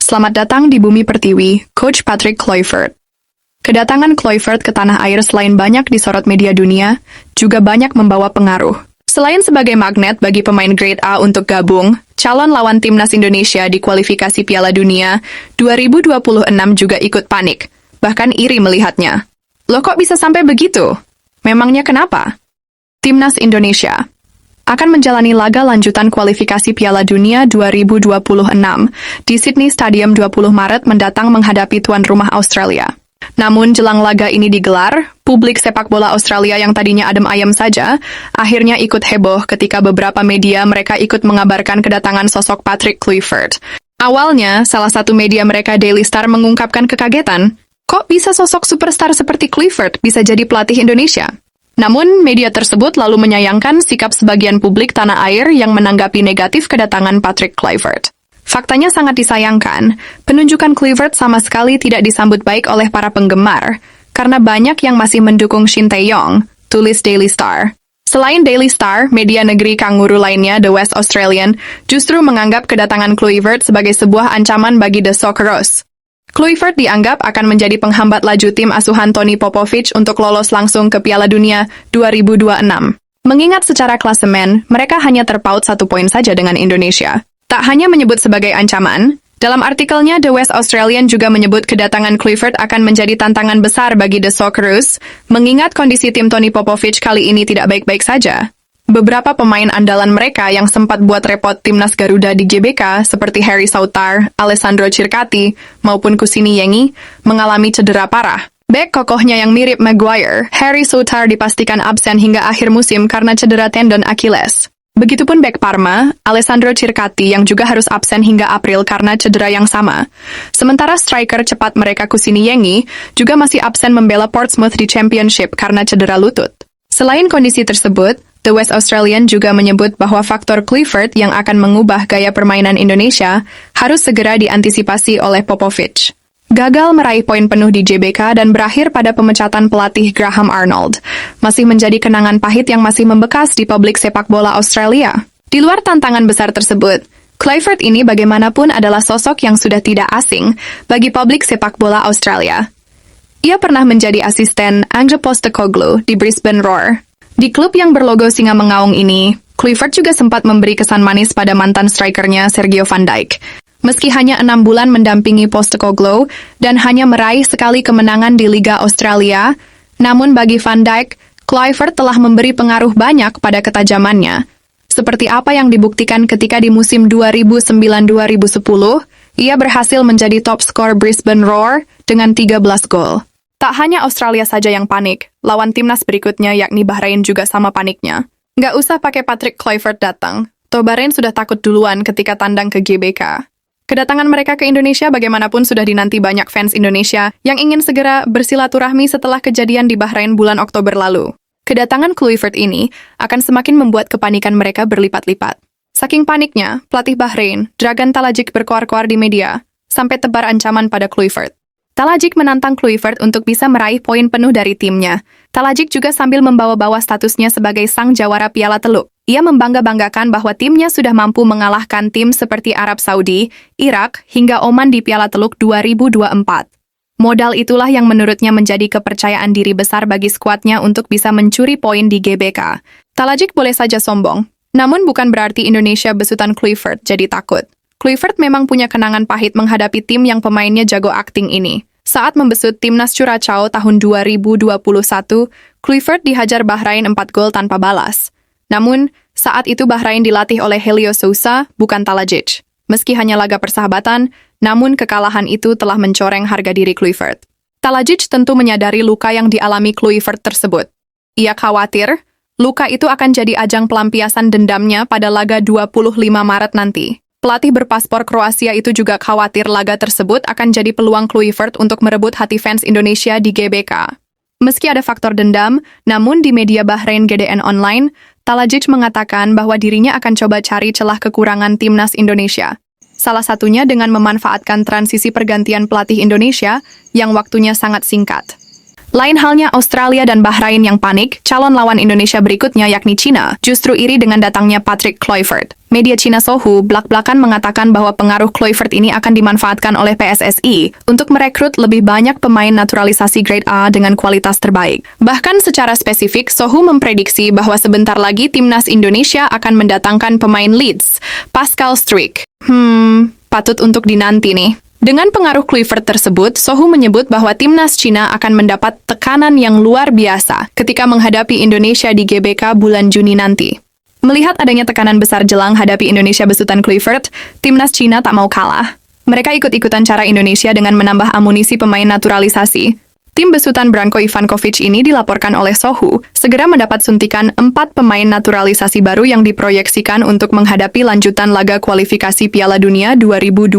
Selamat datang di Bumi Pertiwi, Coach Patrick Kluivert. Kedatangan Kluivert ke tanah air selain banyak disorot media dunia, juga banyak membawa pengaruh. Selain sebagai magnet bagi pemain grade A untuk gabung, calon lawan timnas Indonesia di kualifikasi Piala Dunia 2026 juga ikut panik, bahkan iri melihatnya. Loh kok bisa sampai begitu? Memangnya kenapa? Timnas Indonesia akan menjalani laga lanjutan kualifikasi Piala Dunia 2026 di Sydney Stadium 20 Maret mendatang menghadapi tuan rumah Australia. Namun jelang laga ini digelar, publik sepak bola Australia yang tadinya adem ayem saja, akhirnya ikut heboh ketika beberapa media mereka ikut mengabarkan kedatangan sosok Patrick Kluivert. Awalnya, salah satu media mereka Daily Star mengungkapkan kekagetan, kok bisa sosok superstar seperti Kluivert bisa jadi pelatih Indonesia? Namun, media tersebut lalu menyayangkan sikap sebagian publik tanah air yang menanggapi negatif kedatangan Patrick Kluivert. Faktanya sangat disayangkan, penunjukan Kluivert sama sekali tidak disambut baik oleh para penggemar, karena banyak yang masih mendukung Shin Tae-yong, tulis Daily Star. Selain Daily Star, media negeri kanguru lainnya The West Australian justru menganggap kedatangan Kluivert sebagai sebuah ancaman bagi The Socceroos. Kluivert dianggap akan menjadi penghambat laju tim asuhan Tony Popovich untuk lolos langsung ke Piala Dunia 2026. Mengingat secara klasemen, mereka hanya terpaut 1 poin saja dengan Indonesia. Tak hanya menyebut sebagai ancaman, dalam artikelnya The West Australian juga menyebut kedatangan Kluivert akan menjadi tantangan besar bagi The Socceroos, mengingat kondisi tim Tony Popovich kali ini tidak baik-baik saja. Beberapa pemain andalan mereka yang sempat buat repot timnas Garuda di GBK seperti Harry Souttar, Alessandro Circati, maupun Kusini Yengi mengalami cedera parah. Bek kokohnya yang mirip Maguire, Harry Souttar dipastikan absen hingga akhir musim karena cedera tendon Achilles. Begitupun bek Parma, Alessandro Circati yang juga harus absen hingga April karena cedera yang sama. Sementara striker cepat mereka Kusini Yengi juga masih absen membela Portsmouth di Championship karena cedera lutut. Selain kondisi tersebut, The West Australian juga menyebut bahwa faktor Kluivert yang akan mengubah gaya permainan Indonesia harus segera diantisipasi oleh Popovich. Gagal meraih poin penuh di JBK dan berakhir pada pemecatan pelatih Graham Arnold, masih menjadi kenangan pahit yang masih membekas di publik sepak bola Australia. Di luar tantangan besar tersebut, Kluivert ini bagaimanapun adalah sosok yang sudah tidak asing bagi publik sepak bola Australia. Ia pernah menjadi asisten Ange Postecoglou di Brisbane Roar. Di klub yang berlogo singa mengaung ini, Kluivert juga sempat memberi kesan manis pada mantan strikernya Sergio Van Dijk. Meski hanya 6 bulan mendampingi Postecoglou dan hanya meraih sekali kemenangan di Liga Australia, namun bagi Van Dijk, Kluivert telah memberi pengaruh banyak pada ketajamannya. Seperti apa yang dibuktikan ketika di musim 2009-2010, ia berhasil menjadi top skor Brisbane Roar dengan 13 gol. Tak hanya Australia saja yang panik, lawan timnas berikutnya yakni Bahrain juga sama paniknya. Nggak usah pakai Patrick Kluivert datang, toh Bahrain sudah takut duluan ketika tandang ke GBK. Kedatangan mereka ke Indonesia bagaimanapun sudah dinanti banyak fans Indonesia yang ingin segera bersilaturahmi setelah kejadian di Bahrain bulan Oktober lalu. Kedatangan Kluivert ini akan semakin membuat kepanikan mereka berlipat-lipat. Saking paniknya, pelatih Bahrain, Dragan Talajic berkoar-koar di media, sampai tebar ancaman pada Kluivert. Talajic menantang Kluivert untuk bisa meraih poin penuh dari timnya. Talajic juga sambil membawa-bawa statusnya sebagai sang jawara Piala Teluk. Ia membangga-banggakan bahwa timnya sudah mampu mengalahkan tim seperti Arab Saudi, Irak, hingga Oman di Piala Teluk 2024. Modal itulah yang menurutnya menjadi kepercayaan diri besar bagi skuadnya untuk bisa mencuri poin di GBK. Talajic boleh saja sombong, namun bukan berarti Indonesia besutan Kluivert jadi takut. Kluivert memang punya kenangan pahit menghadapi tim yang pemainnya jago akting ini. Saat membesut timnas Curaçao tahun 2021, Kluivert dihajar Bahrain 4 gol tanpa balas. Namun, saat itu Bahrain dilatih oleh Helio Sousa, bukan Talajic. Meski hanya laga persahabatan, namun kekalahan itu telah mencoreng harga diri Kluivert. Talajic tentu menyadari luka yang dialami Kluivert tersebut. Ia khawatir, luka itu akan jadi ajang pelampiasan dendamnya pada laga 25 Maret nanti. Pelatih berpaspor Kroasia itu juga khawatir laga tersebut akan jadi peluang Kluivert untuk merebut hati fans Indonesia di GBK. Meski ada faktor dendam, namun di media Bahrain GDN Online, Talajic mengatakan bahwa dirinya akan coba cari celah kekurangan timnas Indonesia. Salah satunya dengan memanfaatkan transisi pergantian pelatih Indonesia yang waktunya sangat singkat. Lain halnya Australia dan Bahrain yang panik, calon lawan Indonesia berikutnya yakni China, justru iri dengan datangnya Patrick Kluivert. Media China Sohu belak-belakan mengatakan bahwa pengaruh Kluivert ini akan dimanfaatkan oleh PSSI untuk merekrut lebih banyak pemain naturalisasi grade A dengan kualitas terbaik. Bahkan secara spesifik, Sohu memprediksi bahwa sebentar lagi timnas Indonesia akan mendatangkan pemain Leeds, Pascal Struijk. Patut untuk dinanti nih. Dengan pengaruh Kluivert tersebut, Sohu menyebut bahwa timnas Cina akan mendapat tekanan yang luar biasa ketika menghadapi Indonesia di GBK bulan Juni nanti. Melihat adanya tekanan besar jelang hadapi Indonesia besutan Kluivert, timnas Cina tak mau kalah. Mereka ikut-ikutan cara Indonesia dengan menambah amunisi pemain naturalisasi. Tim besutan Branko Ivankovic ini dilaporkan oleh Sohu segera mendapat suntikan 4 pemain naturalisasi baru yang diproyeksikan untuk menghadapi lanjutan laga kualifikasi Piala Dunia 2026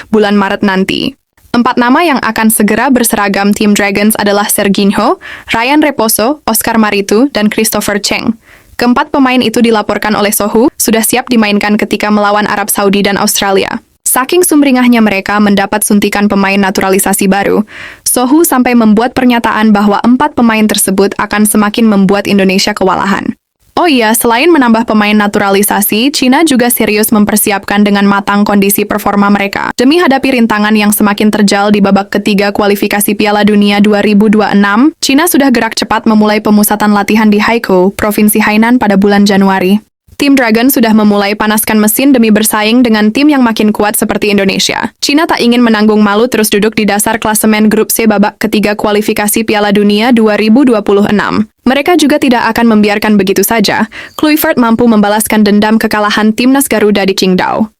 bulan Maret nanti. 4 nama yang akan segera berseragam tim Dragons adalah Serginho, Ryan Reposo, Oscar Maritu, dan Christopher Cheng. Keempat pemain itu dilaporkan oleh Sohu sudah siap dimainkan ketika melawan Arab Saudi dan Australia. Saking sumringahnya mereka mendapat suntikan pemain naturalisasi baru, Sohu sampai membuat pernyataan bahwa 4 pemain tersebut akan semakin membuat Indonesia kewalahan. Oh iya, selain menambah pemain naturalisasi, China juga serius mempersiapkan dengan matang kondisi performa mereka. Demi hadapi rintangan yang semakin terjal di babak ketiga kualifikasi Piala Dunia 2026, China sudah gerak cepat memulai pemusatan latihan di Haikou, Provinsi Hainan pada bulan Januari. Tim Dragon sudah memulai panaskan mesin demi bersaing dengan tim yang makin kuat seperti Indonesia. China tak ingin menanggung malu terus duduk di dasar klasemen grup C babak ketiga kualifikasi Piala Dunia 2026. Mereka juga tidak akan membiarkan begitu saja Kluivert mampu membalaskan dendam kekalahan timnas Garuda di Qingdao.